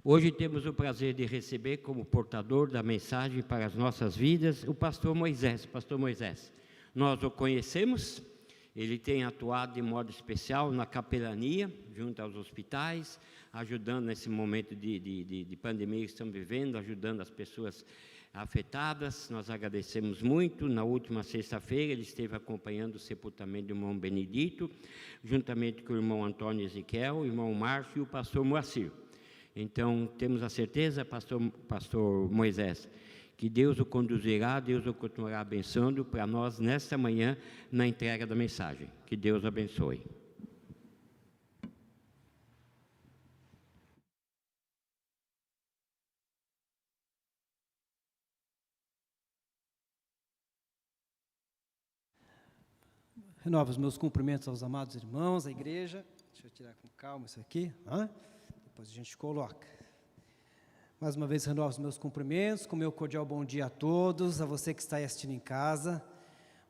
Hoje temos o prazer de receber como portador da mensagem para as nossas vidas o pastor Moisés. Pastor Moisés, nós o conhecemos, ele tem atuado de modo especial na capelania, junto aos hospitais, ajudando nesse momento de pandemia que estamos vivendo, ajudando as pessoas afetadas. Nós agradecemos muito. Na última sexta-feira ele esteve acompanhando o sepultamento do irmão Benedito, juntamente com o irmão Antônio Ezequiel, o irmão Márcio e o pastor Moacir. Então, temos a certeza, pastor Moisés, que Deus o conduzirá, Deus o continuará abençoando para nós nesta manhã, na entrega da mensagem. Que Deus abençoe. Renovo os meus cumprimentos aos amados irmãos, à igreja. Deixa eu tirar com calma isso aqui, depois a gente coloca. Mais uma vez, renovo os meus cumprimentos, com meu cordial bom dia a todos, a você que está assistindo em casa.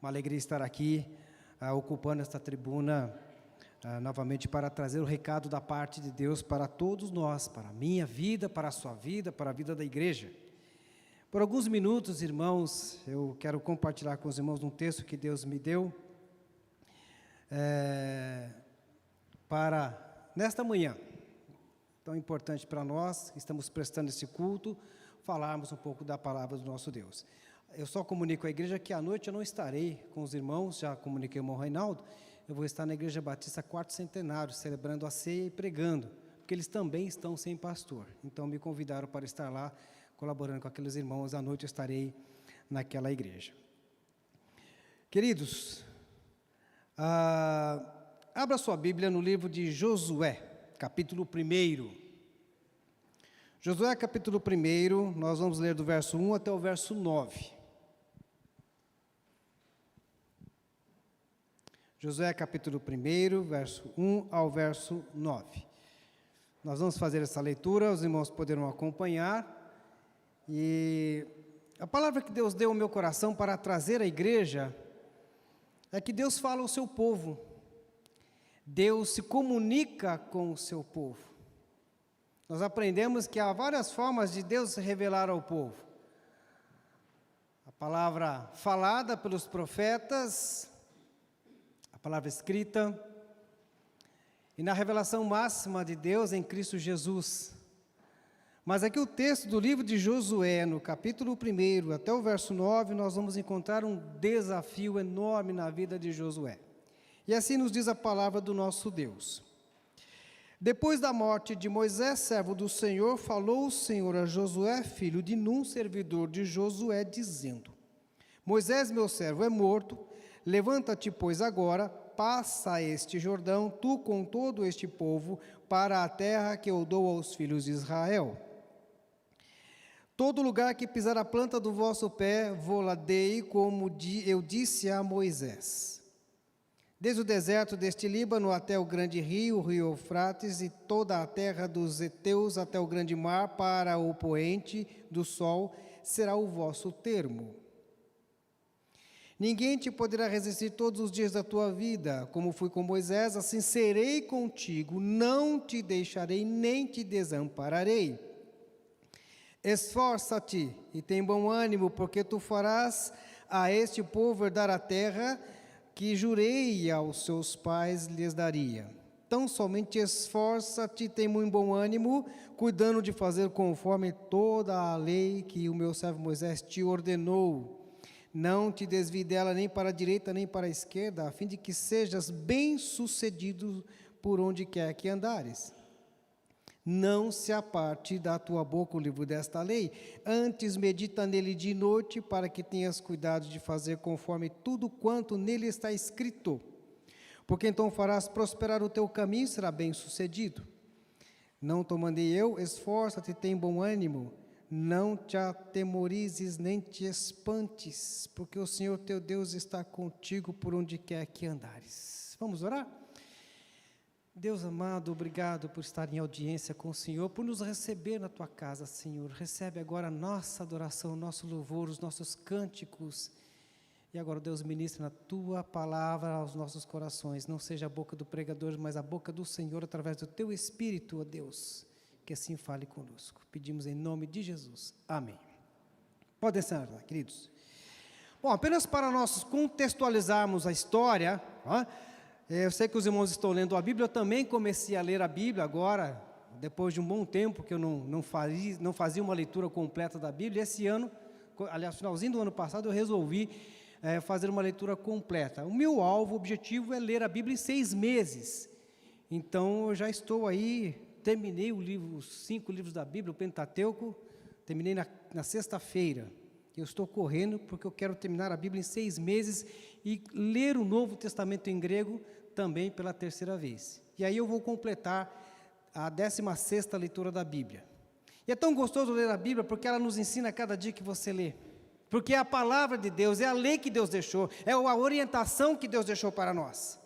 Uma alegria estar aqui, ocupando esta tribuna, novamente para trazer o recado da parte de Deus para todos nós, para a minha vida, para a sua vida, para a vida da igreja. Por alguns minutos, irmãos, eu quero compartilhar com os irmãos um texto que Deus me deu, para nesta manhã, tão importante para nós, estamos prestando esse culto, falarmos um pouco da palavra do nosso Deus. Eu só comunico à igreja que à noite eu não estarei com os irmãos, já comuniquei ao irmão Reinaldo, eu vou estar na Igreja Batista Quarto Centenário, celebrando a ceia e pregando, porque eles também estão sem pastor, então me convidaram para estar lá, colaborando com aqueles irmãos, à noite eu estarei naquela igreja. Queridos, abra sua Bíblia no livro de Josué, capítulo 1. Josué, capítulo 1, nós vamos ler do verso 1 até o verso 9. Josué, capítulo 1, verso 1 ao verso 9. Nós vamos fazer essa leitura, os irmãos poderão acompanhar. E a palavra que Deus deu ao meu coração para trazer à igreja é que Deus fala ao seu povo, Deus se comunica com o seu povo. Nós aprendemos que há várias formas de Deus se revelar ao povo. A palavra falada pelos profetas, a palavra escrita, e na revelação máxima de Deus em Cristo Jesus. Mas aqui o texto do livro de Josué, no capítulo 1 até o verso 9, nós vamos encontrar um desafio enorme na vida de Josué. E assim nos diz a palavra do nosso Deus. Depois da morte de Moisés, servo do Senhor, falou o Senhor a Josué, filho de Num, servidor de Josué, dizendo: Moisés, meu servo, é morto, levanta-te, pois, agora, passa este Jordão, tu com todo este povo, para a terra que eu dou aos filhos de Israel. Todo lugar que pisar a planta do vosso pé, vô-la dei, como eu disse a Moisés. Desde o deserto deste Líbano até o grande rio, o rio Eufrates, e toda a terra dos heteus até o grande mar, para o poente do sol, será o vosso termo. Ninguém te poderá resistir todos os dias da tua vida, como fui com Moisés, assim serei contigo, não te deixarei nem te desampararei. Esforça-te e tem bom ânimo, porque tu farás a este povo herdar a terra que jurei aos seus pais lhes daria. Tão somente esforça-te e tem muito bom ânimo, cuidando de fazer conforme toda a lei que o meu servo Moisés te ordenou. Não te desvie dela nem para a direita nem para a esquerda, a fim de que sejas bem-sucedido por onde quer que andares. Não se aparte da tua boca o livro desta lei, antes medita nele de noite, para que tenhas cuidado de fazer conforme tudo quanto nele está escrito. Porque então farás prosperar o teu caminho e será bem-sucedido. Não te mandei eu, esforça-te e tem bom ânimo, não te atemorizes nem te espantes, porque o Senhor teu Deus está contigo por onde quer que andares. Vamos orar? Deus amado, obrigado por estar em audiência com o Senhor, por nos receber na Tua casa, Senhor. Recebe agora a nossa adoração, nosso louvor, os nossos cânticos. E agora, Deus, ministra na Tua palavra aos nossos corações. Não seja a boca do pregador, mas a boca do Senhor, através do Teu Espírito, ó Deus. que assim fale conosco. Pedimos em nome de Jesus. Amém. Podem sentar, queridos. Bom, apenas para nós contextualizarmos a história, eu sei que os irmãos estão lendo a Bíblia, eu também comecei a ler a Bíblia agora, depois de um bom tempo que eu não fazia uma leitura completa da Bíblia. Esse ano, aliás, finalzinho do ano passado, eu resolvi fazer uma leitura completa. O meu alvo, o objetivo é ler a Bíblia em 6 meses. Então, eu já estou aí, terminei os 5 livros da Bíblia, o Pentateuco, terminei na sexta-feira. Eu estou correndo porque eu quero terminar a Bíblia em 6 meses e ler o Novo Testamento em grego também pela 3ª vez. E aí eu vou completar a 16ª leitura da Bíblia. E é tão gostoso ler a Bíblia porque ela nos ensina a cada dia que você lê. Porque é a palavra de Deus, é a lei que Deus deixou, é a orientação que Deus deixou para nós.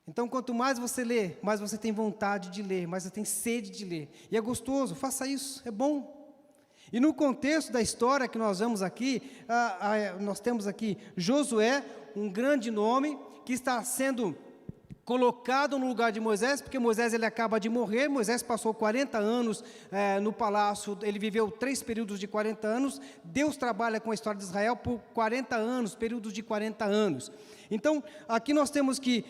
Então, quanto mais você lê, mais você tem vontade de ler, mais você tem sede de ler. E é gostoso, faça isso, é bom. E no contexto da história que nós vemos aqui, nós temos aqui Josué, um grande nome, que está sendo colocado no lugar de Moisés, porque Moisés ele acaba de morrer. Moisés passou 40 anos no palácio, ele viveu 3 períodos de 40 anos, Deus trabalha com a história de Israel por 40 anos, períodos de 40 anos. Então, aqui nós temos que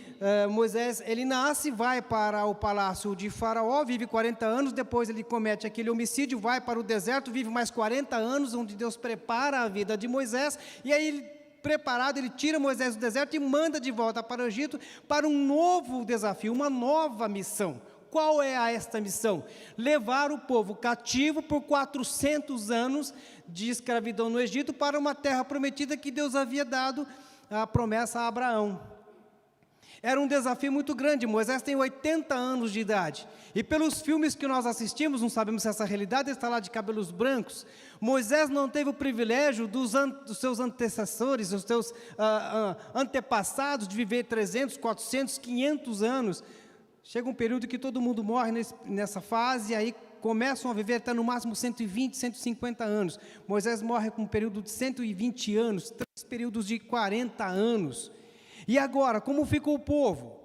Moisés, ele nasce, vai para o palácio de Faraó, vive 40 anos, depois ele comete aquele homicídio, vai para o deserto, vive mais 40 anos, onde Deus prepara a vida de Moisés, e aí, preparado, ele tira Moisés do deserto e manda de volta para o Egito, para um novo desafio, uma nova missão. Qual é esta missão? Levar o povo cativo por 400 anos de escravidão no Egito, para uma terra prometida que Deus havia dado a promessa a Abraão. Era um desafio muito grande. Moisés tem 80 anos de idade, e pelos filmes que nós assistimos, não sabemos se essa realidade, está lá de cabelos brancos. Moisés não teve o privilégio dos seus antecessores, dos seus antepassados, de viver 300, 400, 500 anos. Chega um período que todo mundo morre nessa fase, e aí começam a viver até no máximo 120, 150 anos. Moisés morre com um período de 120 anos, 3 períodos de 40 anos. E agora, como ficou o povo?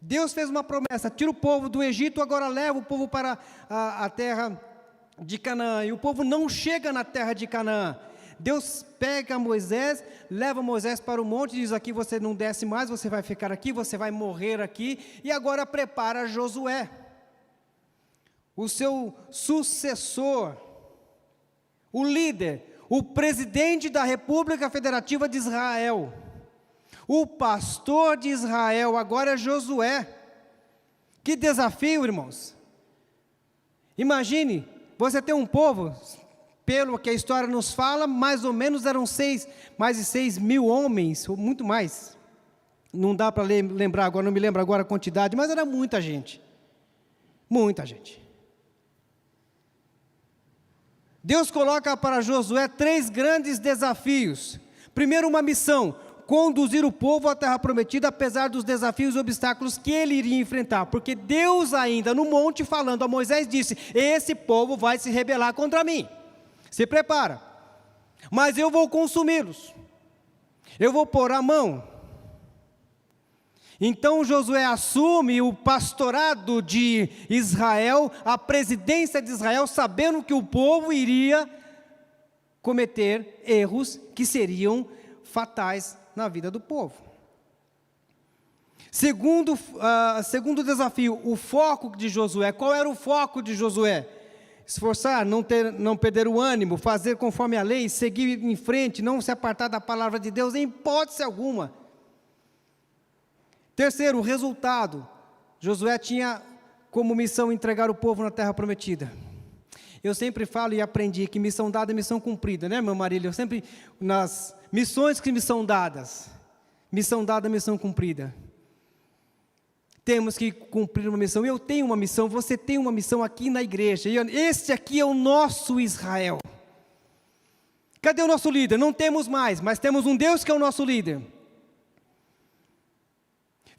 Deus fez uma promessa, tira o povo do Egito, agora leva o povo para a terra de Canaã. E o povo não chega na terra de Canaã. Deus pega Moisés, leva Moisés para o monte, diz: aqui você não desce mais, você vai ficar aqui, você vai morrer aqui. E agora prepara Josué, o seu sucessor, o líder, o presidente da República Federativa de Israel, o pastor de Israel, agora é Josué. Que desafio, irmãos! Imagine, você tem um povo, pelo que a história nos fala, mais ou menos eram mais de 6 mil homens, ou muito mais. Não dá para lembrar agora, não me lembro agora a quantidade, mas era muita gente. Muita gente. Deus coloca para Josué 3 grandes desafios. Primeiro, uma missão: conduzir o povo à terra prometida, apesar dos desafios e obstáculos que ele iria enfrentar, porque Deus ainda no monte, falando a Moisés, disse: esse povo vai se rebelar contra mim, se prepara, mas eu vou consumi-los, eu vou pôr a mão. Então Josué assume o pastorado de Israel, a presidência de Israel, sabendo que o povo iria cometer erros que seriam fatais na vida do povo. Segundo desafio, o foco de Josué. Qual era o foco de Josué? Esforçar, não perder o ânimo, fazer conforme a lei, seguir em frente, não se apartar da palavra de Deus em hipótese alguma. Terceiro, o resultado. Josué tinha como missão entregar o povo na terra prometida. Eu sempre falo e aprendi que missão dada é missão cumprida, né, meu marido? Eu sempre, nas missões que me são dadas, missão dada é missão cumprida. Temos que cumprir uma missão. Eu tenho uma missão, você tem uma missão aqui na igreja. E este aqui é o nosso Israel. Cadê o nosso líder? Não temos mais, mas temos um Deus que é o nosso líder.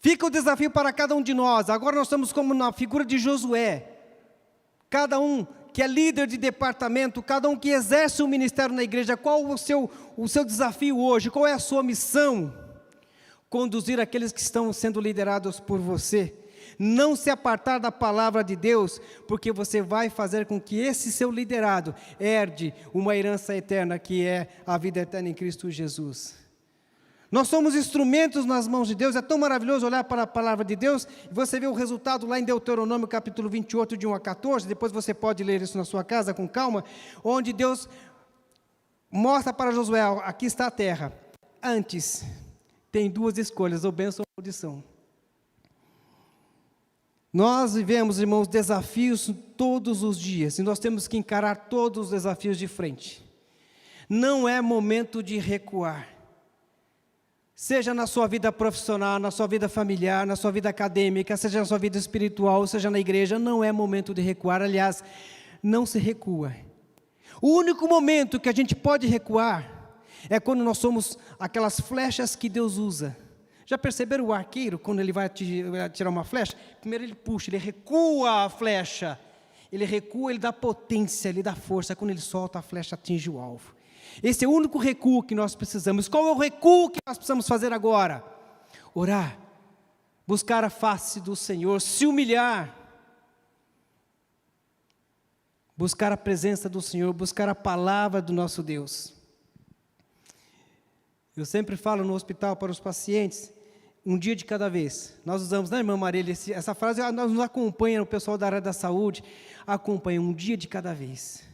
Fica o desafio para cada um de nós. Agora nós estamos como na figura de Josué. Cada um que é líder de departamento, cada um que exerce um ministério na igreja, qual o seu desafio hoje? Qual é a sua missão? Conduzir aqueles que estão sendo liderados por você. não se apartar da palavra de Deus, porque você vai fazer com que esse seu liderado herde uma herança eterna, que é a vida eterna em Cristo Jesus. Nós somos instrumentos nas mãos de Deus. É tão maravilhoso olhar para a palavra de Deus, e você vê o resultado lá em Deuteronômio capítulo 28, de 1 a 14, depois você pode ler isso na sua casa com calma, onde Deus mostra para Josué: aqui está a terra. Antes, tem duas escolhas, ou bênção ou maldição. Nós vivemos, irmãos, desafios todos os dias, e nós temos que encarar todos os desafios de frente. Não é momento de recuar. Seja na sua vida profissional, na sua vida familiar, na sua vida acadêmica, seja na sua vida espiritual, seja na igreja, não é momento de recuar. Aliás, não se recua. O único momento que a gente pode recuar é quando nós somos aquelas flechas que Deus usa. Já perceberam o arqueiro, quando ele vai tirar uma flecha? Primeiro ele puxa, ele recua a flecha. Ele recua, ele dá potência, ele dá força. Quando ele solta, a flecha atinge o alvo. Esse é o único recuo que nós precisamos. Qual é o recuo que nós precisamos fazer agora? Orar, buscar a face do Senhor, se humilhar, buscar a presença do Senhor, buscar a palavra do nosso Deus. Eu sempre falo no hospital para os pacientes, um dia de cada vez. Nós usamos, né, irmã Marília, essa frase nos acompanha, o pessoal da área da saúde, acompanha um dia de cada vez.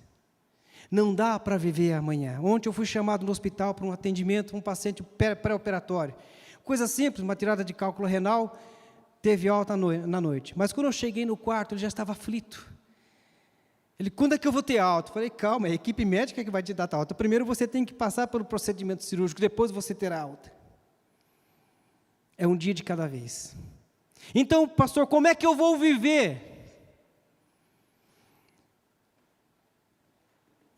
Não dá para viver amanhã. Ontem eu fui chamado no hospital para um atendimento, um paciente pré-operatório. Coisa simples, uma tirada de cálculo renal, teve alta na noite. Mas quando eu cheguei no quarto, ele já estava aflito. Ele: quando é que eu vou ter alta? Eu falei: calma, é a equipe médica que vai te dar alta. Primeiro você tem que passar pelo procedimento cirúrgico, depois você terá alta. É um dia de cada vez. Então, pastor, como é que eu vou viver?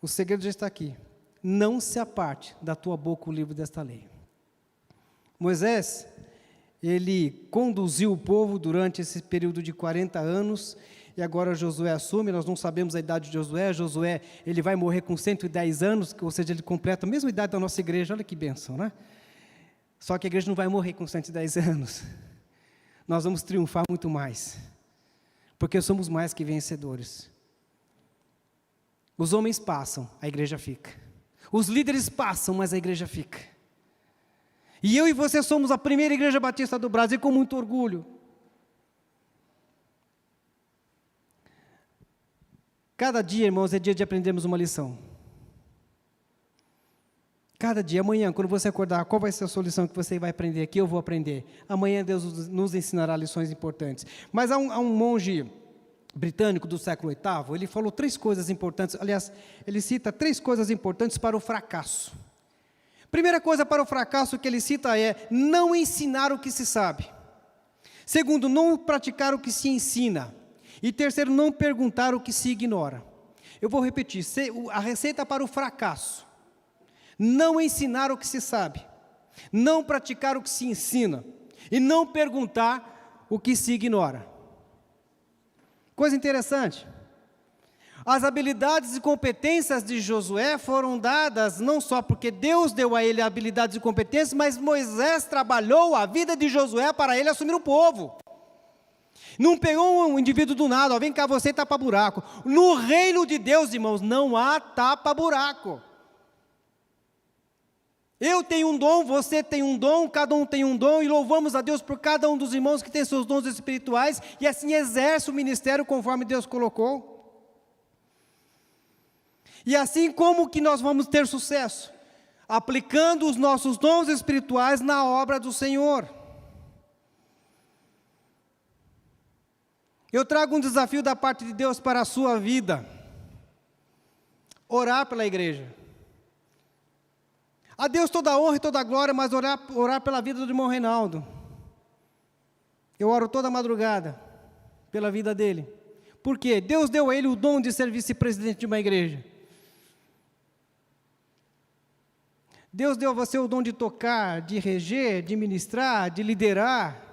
O segredo já está aqui. Não se aparte da tua boca o livro desta lei. Moisés, ele conduziu o povo durante esse período de 40 anos, e agora Josué assume. Nós não sabemos a idade de Josué. Josué, ele vai morrer com 110 anos, ou seja, ele completa a mesma idade da nossa igreja. Olha que bênção, né? Só que a igreja não vai morrer com 110 anos. Nós vamos triunfar muito mais, porque somos mais que vencedores. Os homens passam, a igreja fica. Os líderes passam, mas a igreja fica. E eu e você somos a primeira igreja batista do Brasil, com muito orgulho. Cada dia, irmãos, é dia de aprendermos uma lição. Cada dia, amanhã, quando você acordar, qual vai ser a sua lição que você vai aprender aqui? Eu vou aprender. Amanhã Deus nos ensinará lições importantes. Mas há um monge britânico do século VIII, ele falou 3 coisas importantes. Aliás, ele cita 3 coisas importantes para o fracasso. Primeira coisa para o fracasso que ele cita é não ensinar o que se sabe. Segundo, não praticar o que se ensina. E terceiro, não perguntar o que se ignora. Eu vou repetir, a receita para o fracasso: não ensinar o que se sabe, não praticar o que se ensina, e não perguntar o que se ignora. Coisa interessante, as habilidades e competências de Josué foram dadas não só porque Deus deu a ele habilidades e competências, mas Moisés trabalhou a vida de Josué para ele assumir o povo. Não pegou um indivíduo do nada: ó, vem cá você, tapa-buraco. No reino de Deus, irmãos, não há tapa-buraco. Eu tenho um dom, você tem um dom, cada um tem um dom, e louvamos a Deus por cada um dos irmãos que tem seus dons espirituais, e assim exerce o ministério conforme Deus colocou. E assim, como que nós vamos ter sucesso? Aplicando os nossos dons espirituais na obra do Senhor. Eu trago um desafio da parte de Deus para a sua vida: orar pela igreja. A Deus toda a honra e toda a glória, mas orar pela vida do irmão Reinaldo. Eu oro toda madrugada pela vida dele. Por quê? Deus deu a ele o dom de ser vice-presidente de uma igreja. Deus deu a você o dom de tocar, de reger, de ministrar, de liderar.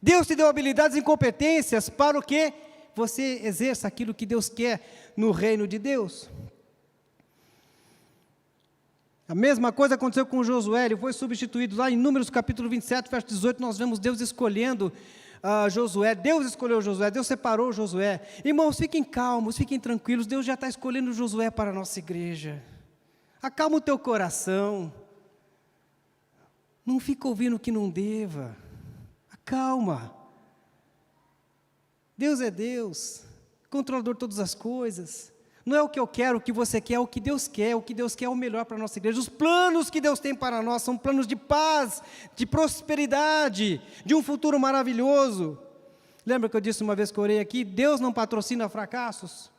Deus te deu habilidades e competências para o que você exerça aquilo que Deus quer no reino de Deus. A mesma coisa aconteceu com Josué. Ele foi substituído lá em Números capítulo 27, verso 18, nós vemos Deus escolhendo Josué, Deus escolheu Josué, Deus separou Josué. Irmãos, fiquem calmos, fiquem tranquilos, Deus já está escolhendo Josué para a nossa igreja. Acalma o teu coração, não fica ouvindo o que não deva, acalma. Deus é Deus, controlador de todas as coisas. Não é o que eu quero, o que você quer, é o que Deus quer. O que Deus quer é o melhor para a nossa igreja. Os planos que Deus tem para nós são planos de paz, de prosperidade, de um futuro maravilhoso. Lembra que eu disse uma vez que eu orei aqui? Deus não patrocina fracassos.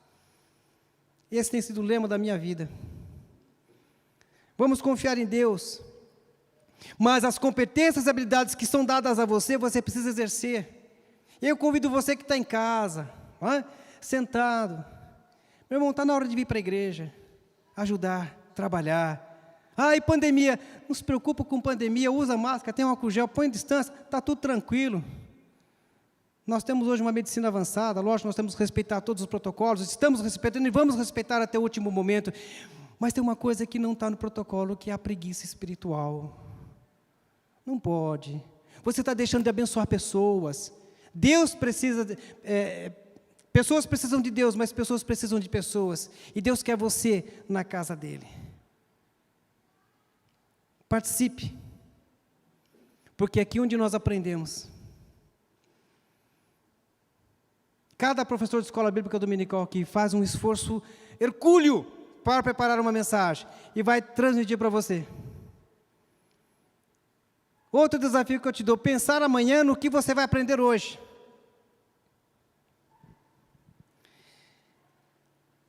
Esse tem sido o lema da minha vida. Vamos confiar em Deus. Mas as competências e habilidades que são dadas a você, você precisa exercer. Eu convido você que está em casa, sentado. Meu irmão, está na hora de vir para a igreja, ajudar, trabalhar. E pandemia, não se preocupa com pandemia, usa máscara, tem um álcool gel, põe distância, está tudo tranquilo. Nós temos hoje uma medicina avançada, lógico, nós temos que respeitar todos os protocolos, estamos respeitando e vamos respeitar até o último momento. Mas tem uma coisa que não está no protocolo, que é a preguiça espiritual. Não pode. Você está deixando de abençoar pessoas. Deus precisa... Pessoas precisam de Deus, mas pessoas precisam de pessoas. E Deus quer você na casa dEle. Participe. Porque é aqui onde nós aprendemos. Cada professor de escola bíblica dominical aqui faz um esforço hercúleo para preparar uma mensagem. E vai transmitir para você. Outro desafio que eu te dou, pensar amanhã no que você vai aprender hoje.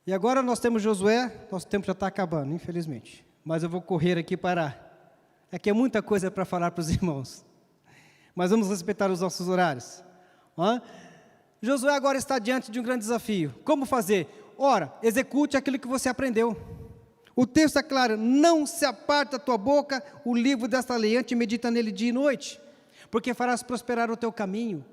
E agora nós temos Josué, nosso tempo já está acabando, infelizmente. Mas eu vou correr aqui para... Aqui é muita coisa para falar para os irmãos. Mas vamos respeitar os nossos horários. Josué agora está diante de um grande desafio. Como fazer? Ora, execute aquilo que você aprendeu. O texto é claro, não se aparte da tua boca o livro desta lei, antes medita nele dia e noite, porque farás prosperar o teu caminho.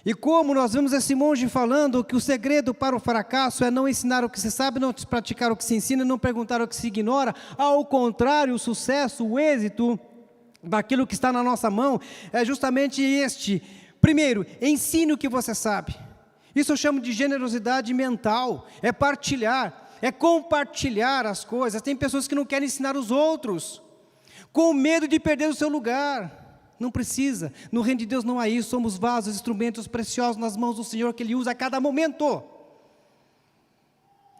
E como nós vemos esse monge falando que o segredo para o fracasso é não ensinar o que se sabe, não praticar o que se ensina, não perguntar o que se ignora. Ao contrário, o sucesso, o êxito daquilo que está na nossa mão é justamente este. Primeiro, ensine o que você sabe. Isso eu chamo de generosidade mental, é partilhar, é compartilhar as coisas. Tem pessoas que não querem ensinar os outros, com medo de perder o seu lugar. Não precisa, no reino de Deus não há isso, somos vasos, instrumentos preciosos nas mãos do Senhor, que Ele usa a cada momento.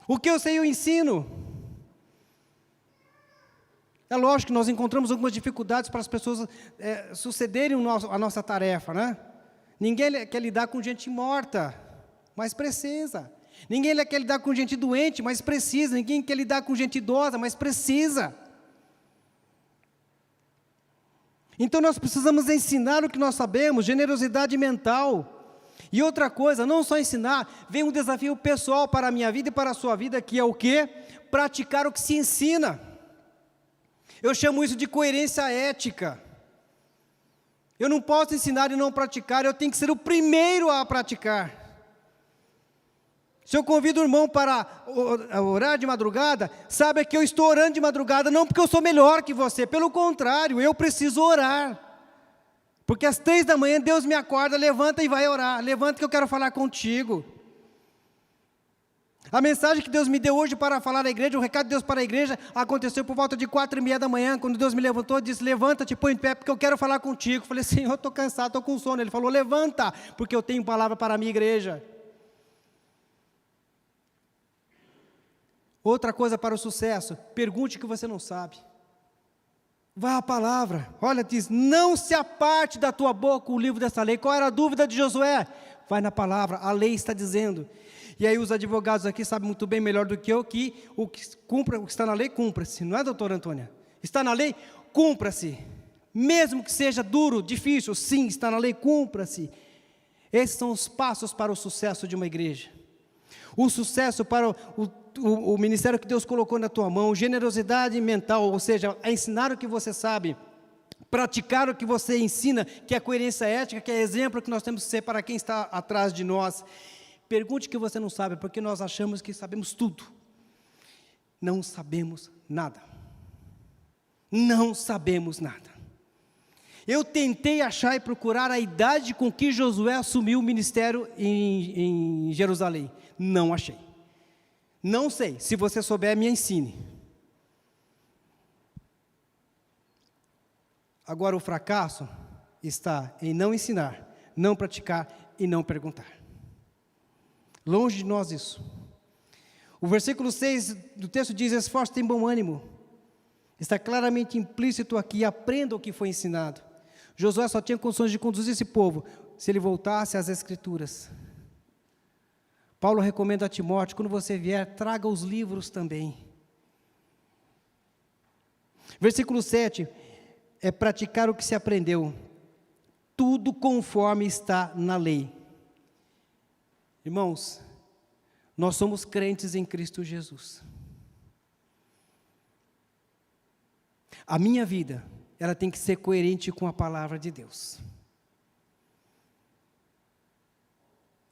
O que eu sei eu ensino. É lógico que nós encontramos algumas dificuldades para as pessoas sucederem a nossa tarefa, né? Ninguém quer lidar com gente morta, mas precisa. Ninguém quer lidar com gente doente, mas precisa. Ninguém quer lidar com gente idosa, mas precisa. Então nós precisamos ensinar o que nós sabemos, generosidade mental. E outra coisa, não só ensinar, vem um desafio pessoal para a minha vida e para a sua vida, que é o quê? Praticar o que se ensina. Eu chamo isso de coerência ética. Eu não posso ensinar e não praticar, eu tenho que ser o primeiro a praticar. Se eu convido o irmão para orar de madrugada, saiba que eu estou orando de madrugada, não porque eu sou melhor que você, pelo contrário, eu preciso orar. Porque às 3 da manhã Deus me acorda, levanta e vai orar, levanta que eu quero falar contigo. A mensagem que Deus me deu hoje para falar à igreja, o recado de Deus para a igreja, aconteceu por volta de 4:30 da manhã, quando Deus me levantou e disse, levanta-te, põe em pé, porque eu quero falar contigo. Eu falei, Senhor, eu estou cansado, estou com sono. Ele falou, levanta, porque eu tenho palavra para a minha igreja. Outra coisa para o sucesso, pergunte o que você não sabe. Vá à palavra, olha, diz, não se aparte da tua boca o livro dessa lei. Qual era a dúvida de Josué? Vai na palavra, a lei está dizendo. E aí os advogados aqui sabem muito bem, melhor do que eu, que o que está na lei, cumpra-se. Não é, doutora Antônia? Está na lei, cumpra-se. Mesmo que seja duro, difícil, sim, está na lei, cumpra-se. Esses são os passos para o sucesso de uma igreja. O sucesso para o ministério que Deus colocou na tua mão, generosidade mental, ou seja, a ensinar o que você sabe, praticar o que você ensina, que é a coerência ética, que é exemplo que nós temos que ser para quem está atrás de nós. Pergunte o que você não sabe, porque nós achamos que sabemos tudo. Não sabemos nada. Não sabemos nada. Eu tentei achar e procurar a idade com que Josué assumiu o ministério em Jerusalém. Não achei. Não sei. Se você souber, me ensine. Agora, o fracasso está em não ensinar, não praticar e não perguntar. Longe de nós isso. O versículo 6 do texto diz: esforço tem bom ânimo. Está claramente implícito aqui: aprenda o que foi ensinado. Josué só tinha condições de conduzir esse povo se ele voltasse às Escrituras. Paulo recomenda a Timóteo: quando você vier, traga os livros também. Versículo 7, é praticar o que se aprendeu, tudo conforme está na lei. Irmãos, nós somos crentes em Cristo Jesus. A minha vida, ela tem que ser coerente com a palavra de Deus.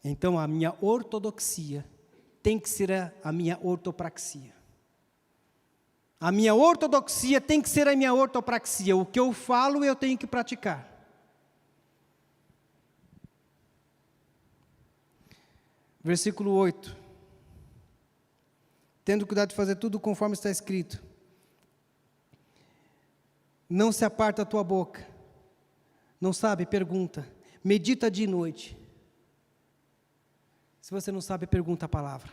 Então, a minha ortodoxia tem que ser a minha ortopraxia. A minha ortodoxia tem que ser a minha ortopraxia. O que eu falo, eu tenho que praticar. Versículo 8. Tendo cuidado de fazer tudo conforme está escrito. Não se aparta a tua boca. Não sabe? Pergunta. Medita dia e noite. Se você não sabe, pergunta a palavra.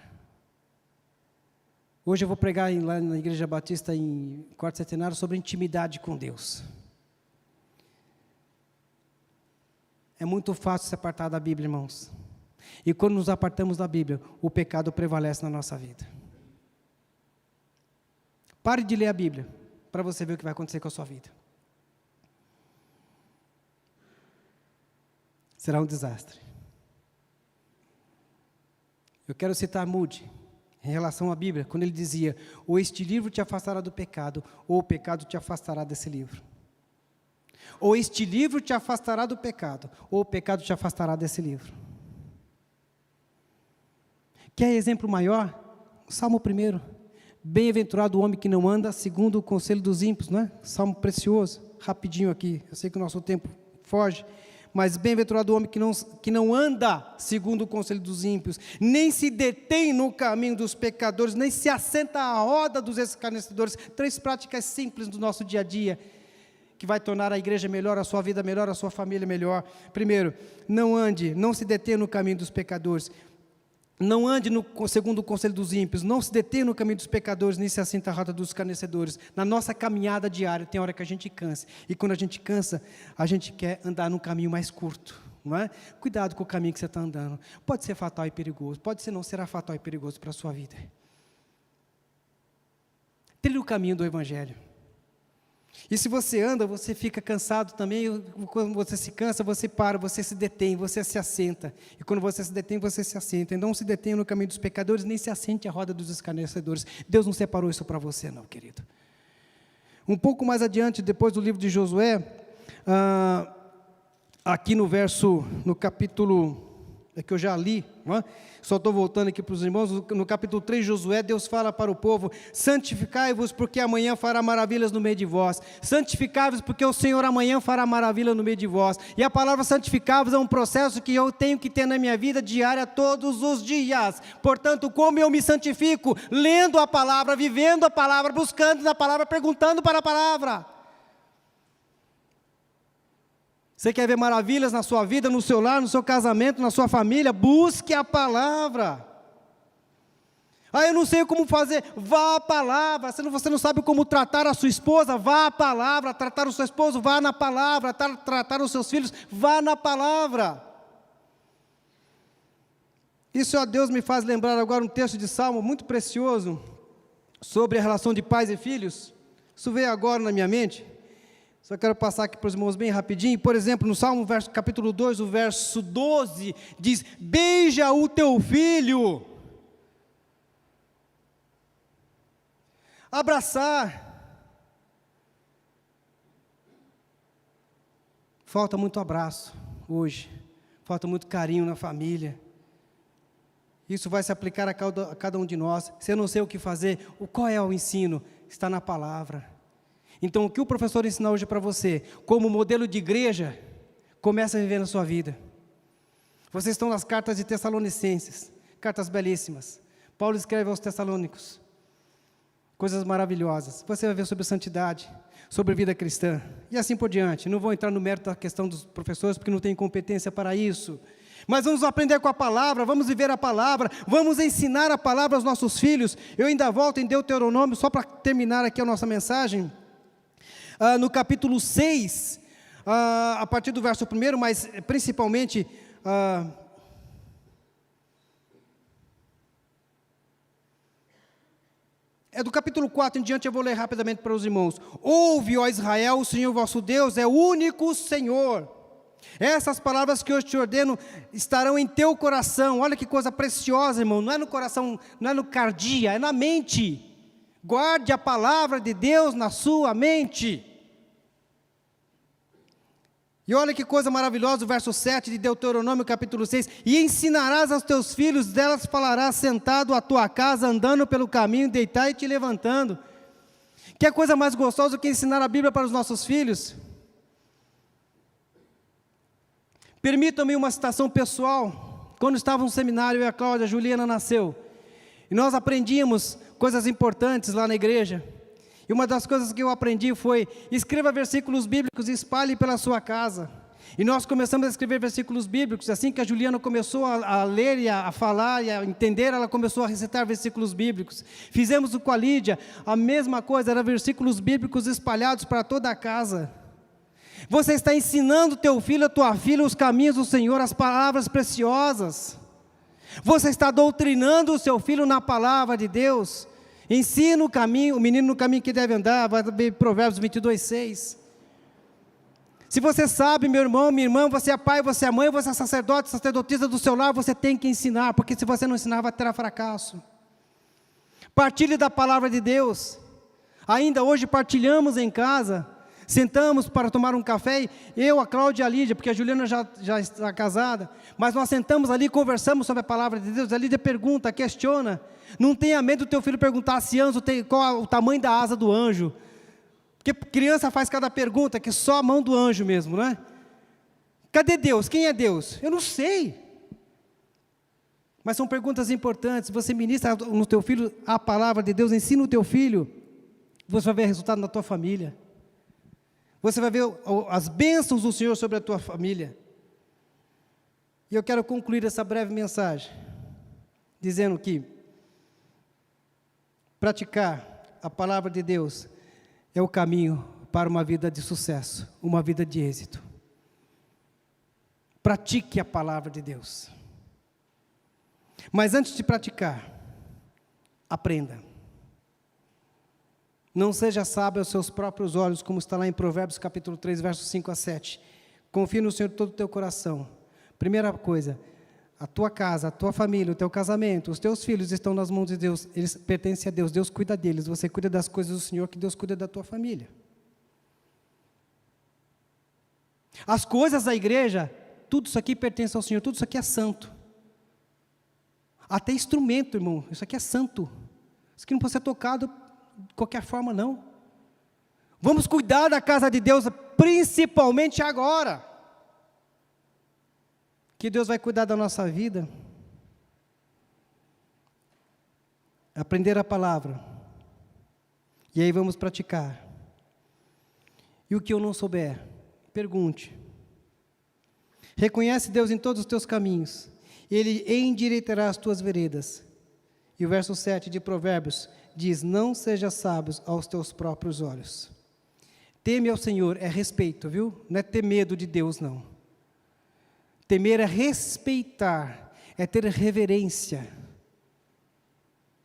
Hoje eu vou pregar lá na Igreja Batista em Quarto Centenário sobre intimidade com Deus. É muito fácil se apartar da Bíblia, irmãos. E quando nos apartamos da Bíblia, o pecado prevalece na nossa vida. Pare de ler a Bíblia, para você ver o que vai acontecer com a sua vida. Será um desastre. Eu quero citar Moody, em relação à Bíblia, quando ele dizia: ou este livro te afastará do pecado, ou o pecado te afastará desse livro. Ou este livro te afastará do pecado, ou o pecado te afastará desse livro. Quer exemplo maior? O Salmo 1. Bem-aventurado o homem que não anda segundo o conselho dos ímpios, não é? Salmo precioso, rapidinho aqui, eu sei que o nosso tempo foge, mas bem-aventurado o homem que não anda segundo o conselho dos ímpios, nem se detém no caminho dos pecadores, nem se assenta à roda dos escarnecedores. 3 práticas simples do nosso dia a dia, que vai tornar a igreja melhor, a sua vida melhor, a sua família melhor. Primeiro, não se detenha no caminho dos pecadores. Não ande segundo o conselho dos ímpios, não se detenha no caminho dos pecadores, nem se assenta à roda dos escarnecedores. Na nossa caminhada diária, tem hora que a gente cansa, e quando a gente cansa, a gente quer andar num caminho mais curto, não é? Cuidado com o caminho que você está andando, pode ser fatal e perigoso, pode ser não será fatal e perigoso para a sua vida. Trilhe o caminho do Evangelho. E se você anda, você fica cansado também. Quando você se cansa, você para, você se detém, você se assenta. E quando você se detém, você se assenta. E não se detenha no caminho dos pecadores, nem se assente à roda dos escarnecedores. Deus não separou isso para você, não, querido. Um pouco mais adiante, depois do livro de Josué, aqui no capítulo, é que eu já li, não é? Só estou voltando aqui para os irmãos, no capítulo 3 de Josué, Deus fala para o povo: santificai-vos, porque amanhã fará maravilhas no meio de vós. Santificai-vos, porque o Senhor amanhã fará maravilha no meio de vós. E a palavra santificai-vos é um processo que eu tenho que ter na minha vida diária todos os dias. Portanto, como eu me santifico? Lendo a palavra, vivendo a palavra, buscando na palavra, perguntando para a palavra. Você quer ver maravilhas na sua vida, no seu lar, no seu casamento, na sua família? Busque a palavra. Eu não sei como fazer. Vá à palavra. Você não sabe como tratar a sua esposa? Vá à palavra. Tratar o seu esposo? Vá na palavra. Tratar os seus filhos? Vá na palavra. Isso, ó, Deus me faz lembrar agora um texto de Salmo muito precioso sobre a relação de pais e filhos. Isso veio agora na minha mente. Só quero passar aqui para os irmãos bem rapidinho. Por exemplo, no Salmo capítulo 2, o verso 12, diz: beija o teu filho. Abraçar. Falta muito abraço hoje. Falta muito carinho na família. Isso vai se aplicar a cada um de nós. Se eu não sei o que fazer, qual é o ensino? Está na palavra. Então, o que o professor ensina hoje para você, como modelo de igreja, começa a viver na sua vida. Vocês estão nas cartas de Tessalonicenses, cartas belíssimas. Paulo escreve aos Tessalônicos coisas maravilhosas. Você vai ver sobre santidade, sobre vida cristã, e assim por diante. Não vou entrar no mérito da questão dos professores, porque não tem competência para isso. Mas vamos aprender com a palavra, vamos viver a palavra, vamos ensinar a palavra aos nossos filhos. Eu ainda volto em Deuteronômio, só para terminar aqui a nossa mensagem. No capítulo 6, a partir do verso 1, mas principalmente... É do capítulo 4 em diante, eu vou ler rapidamente para os irmãos. Ouve, ó Israel, o Senhor vosso Deus é o único Senhor. Essas palavras que eu te ordeno estarão em teu coração. Olha que coisa preciosa, irmão. Não é no coração, não é no cardia, é na mente. Guarde a palavra de Deus na sua mente. E olha que coisa maravilhosa, o verso 7 de Deuteronômio, capítulo 6. E ensinarás aos teus filhos, delas falarás sentado à tua casa, andando pelo caminho, deitar e te levantando. Que coisa mais gostosa do que ensinar a Bíblia para os nossos filhos? Permitam-me uma citação pessoal. Quando estava no seminário, eu e a Cláudia, a Juliana nasceu. E nós aprendíamos coisas importantes lá na igreja. E uma das coisas que eu aprendi foi: escreva versículos bíblicos e espalhe pela sua casa. E nós começamos a escrever versículos bíblicos. Assim que a Juliana começou a ler e a falar e a entender, ela começou a recitar versículos bíblicos. Fizemos com a Lídia, a mesma coisa, eram versículos bíblicos espalhados para toda a casa. Você está ensinando teu filho, a tua filha, os caminhos do Senhor, as palavras preciosas. Você está doutrinando o seu filho na palavra de Deus. Ensina o caminho, o menino no caminho que deve andar, vai ver Provérbios 22:6. Se você sabe, meu irmão, minha irmã, você é pai, você é mãe, você é sacerdote, sacerdotisa do seu lar, você tem que ensinar, porque se você não ensinar, vai ter fracasso. Partilhe da palavra de Deus. Ainda hoje partilhamos em casa. Sentamos para tomar um café, eu, a Cláudia e a Lídia, porque a Juliana já está casada, mas nós sentamos ali e conversamos sobre a palavra de Deus. A Lídia pergunta, questiona. Não tenha medo do teu filho perguntar se anjo tem, qual o tamanho da asa do anjo, porque criança faz cada pergunta, que só a mão do anjo mesmo, não é? Cadê Deus? Quem é Deus? Eu não sei. Mas são perguntas importantes. Você ministra no teu filho a palavra de Deus, ensina o teu filho, você vai ver resultado na tua família. Você vai ver as bênçãos do Senhor sobre a tua família. E eu quero concluir essa breve mensagem, dizendo que praticar a palavra de Deus é o caminho para uma vida de sucesso, uma vida de êxito. Pratique a palavra de Deus. Mas antes de praticar, aprenda. Não seja sábio aos seus próprios olhos, como está lá em Provérbios capítulo 3, versos 5 a 7. Confie no Senhor de todo o teu coração. Primeira coisa, a tua casa, a tua família, o teu casamento, os teus filhos estão nas mãos de Deus, eles pertencem a Deus, Deus cuida deles, você cuida das coisas do Senhor, que Deus cuida da tua família. As coisas da igreja, tudo isso aqui pertence ao Senhor, tudo isso aqui é santo. Até instrumento, irmão, isso aqui é santo. Isso aqui não pode ser tocado de qualquer forma, não. Vamos cuidar da casa de Deus, principalmente agora, que Deus vai cuidar da nossa vida. Aprender a palavra, e aí vamos praticar. E o que eu não souber, pergunte. Reconhece Deus em todos os teus caminhos, Ele endireitará as tuas veredas. E o verso 7 de Provérbios diz: não sejas sábios aos teus próprios olhos. Teme ao Senhor é respeito, viu? Não é ter medo de Deus, não. Temer é respeitar, é ter reverência.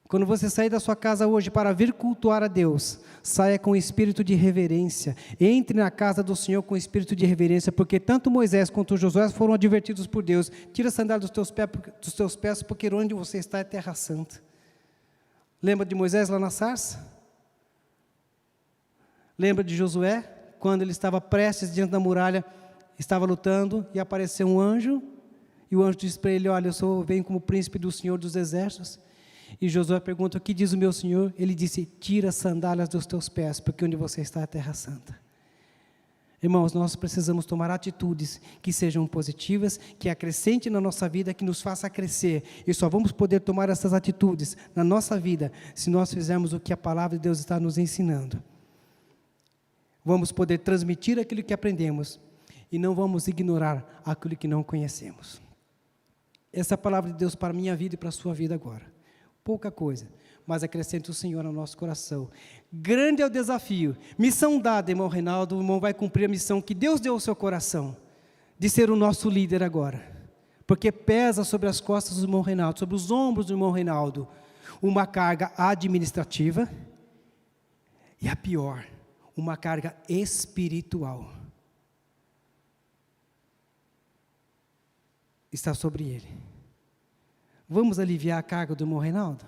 Quando você sair da sua casa hoje para vir cultuar a Deus, saia com espírito de reverência. Entre na casa do Senhor com espírito de reverência, porque tanto Moisés quanto Josué foram advertidos por Deus: tira a sandália dos teus pés, porque onde você está é terra santa. Lembra de Moisés lá na sarça? Lembra de Josué, quando ele estava prestes diante da muralha, estava lutando e apareceu um anjo, e o anjo disse para ele: olha, venho como príncipe do Senhor dos exércitos. E Josué pergunta, o que diz o meu Senhor? Ele disse, tira as sandálias dos teus pés, porque onde você está é terra santa. Irmãos, nós precisamos tomar atitudes que sejam positivas, que acrescentem na nossa vida, que nos faça crescer. E só vamos poder tomar essas atitudes na nossa vida, se nós fizermos o que a palavra de Deus está nos ensinando. Vamos poder transmitir aquilo que aprendemos, e não vamos ignorar aquilo que não conhecemos. Essa é a palavra de Deus para a minha vida e para a sua vida agora. Pouca coisa, mas acrescente o Senhor no nosso coração. Grande é o desafio. Missão dada, irmão Reinaldo. O irmão vai cumprir a missão que Deus deu ao seu coração, de ser o nosso líder agora. Porque pesa sobre as costas do irmão Reinaldo, sobre os ombros do irmão Reinaldo, uma carga administrativa e a pior, uma carga espiritual. Está sobre ele. Vamos aliviar a carga do irmão Reinaldo?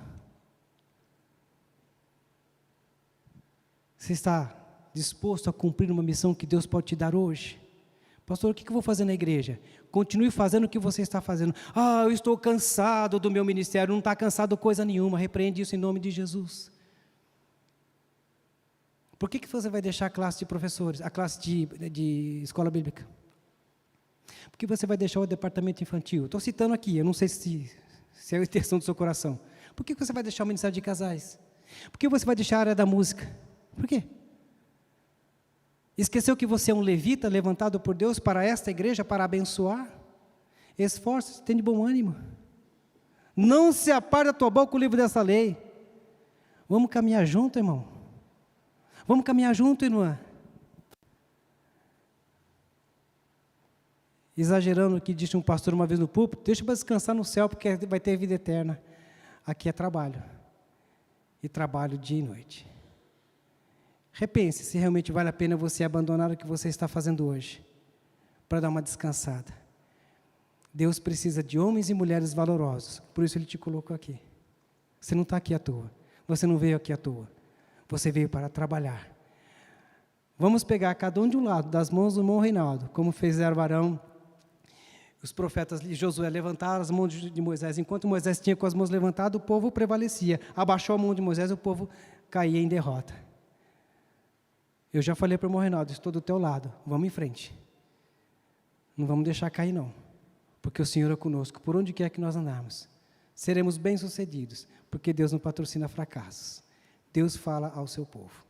Você está disposto a cumprir uma missão que Deus pode te dar hoje? Pastor, o que eu vou fazer na igreja? Continue fazendo o que você está fazendo. Eu estou cansado do meu ministério. Não está cansado coisa nenhuma. Repreende isso em nome de Jesus. Por que você vai deixar a classe de professores, a classe de escola bíblica? Por que você vai deixar o departamento infantil? Estou citando aqui, eu não sei se é a intenção do seu coração. Por que você vai deixar o ministério de casais? Por que você vai deixar a área da música? Por quê? Esqueceu que você é um levita levantado por Deus para esta igreja, para abençoar? Esforça-se, tenha de bom ânimo. Não se aparte da tua boca o livro dessa lei. Vamos caminhar junto, irmão. Vamos caminhar junto, irmã. Exagerando o que disse um pastor uma vez no púlpito, deixa para descansar no céu, porque vai ter vida eterna. Aqui é trabalho. E trabalho dia e noite. Repense se realmente vale a pena você abandonar o que você está fazendo hoje, para dar uma descansada. Deus precisa de homens e mulheres valorosos, por isso Ele te colocou aqui. Você não está aqui à toa, você não veio aqui à toa, você veio para trabalhar. Vamos pegar cada um de um lado, das mãos do irmão Reinaldo, como fizeram Arão. Os profetas de Josué levantaram as mãos de Moisés, enquanto Moisés tinha com as mãos levantadas, o povo prevalecia. Abaixou a mão de Moisés, o povo caía em derrota. Eu já falei para o irmão Reinaldo, estou do teu lado, vamos em frente. Não vamos deixar cair não, porque o Senhor é conosco, por onde quer que nós andarmos. Seremos bem-sucedidos, porque Deus não patrocina fracassos. Deus fala ao seu povo.